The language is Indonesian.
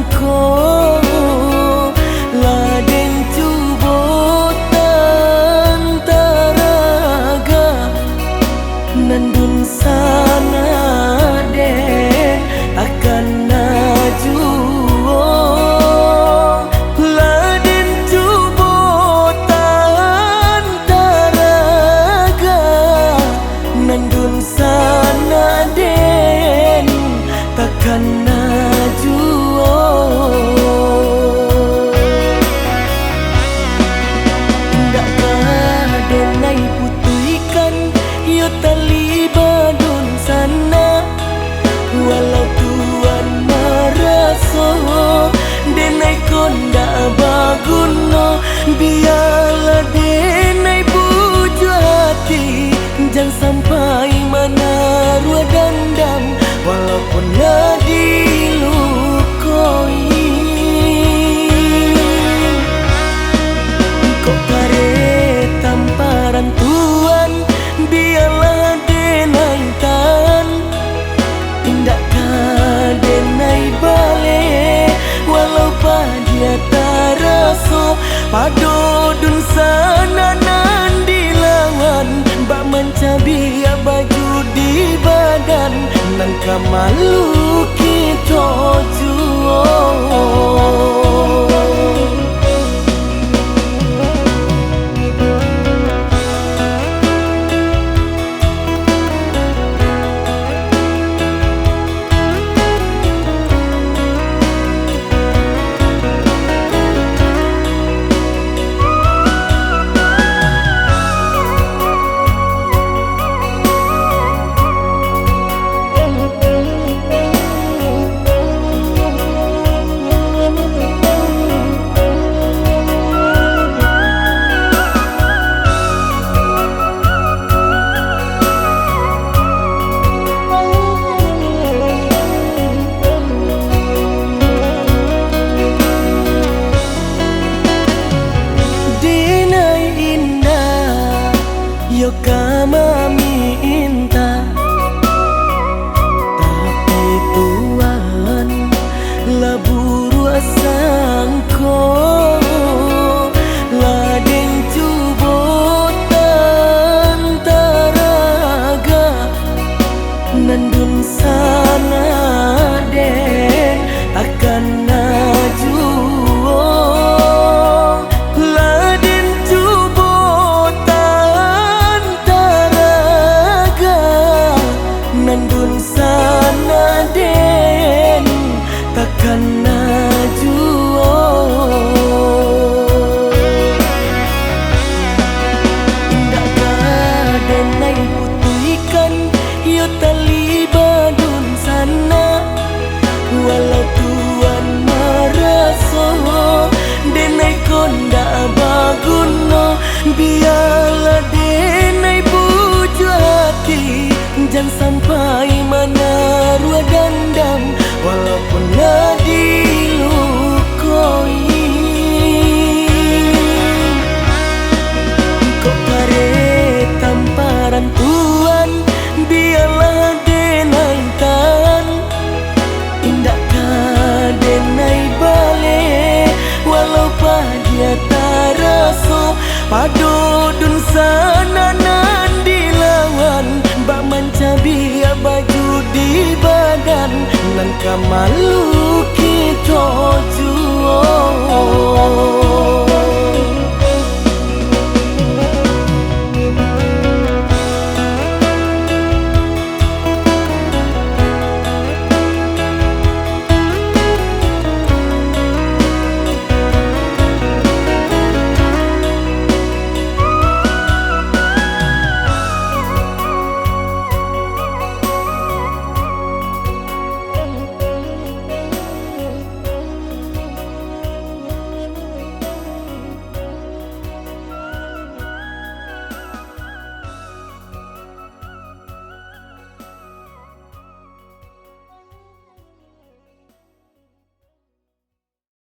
sangko laden cubotan taraga nandun sana de akan naju laden cubotan taraga nandun sana den takkan naju. Indak kadenai putuikan yo tali badun sana walau tuan maraso denai konda baguno biarlah denai puju hati jangan sampai mana rua dandam walaupun dilukoi. Kok kare tamparan tuan biarlah denai tan tindak kadenai bale walau dia taraso padodun sana nan dilawan bak mencabi baju di badan nan kamalu kita juo. Yo kami minta tapi tuan laburu sangko laden cubotan taraga nandun sana den akan naju. Nandun sana den takkan naju. Indak kadenai putuikan yo tali badun sana walau tuan maraso denai konda baguno biarlah denai puju hati jangan sampai mana rua dandam walaupun dilukoi. Kok kare tamparan tuan biarlah denai tan indak kadenai bale walau dia taraso padodun sana nan dilawan bak mencabi baju di badan nan kamalu kita juo.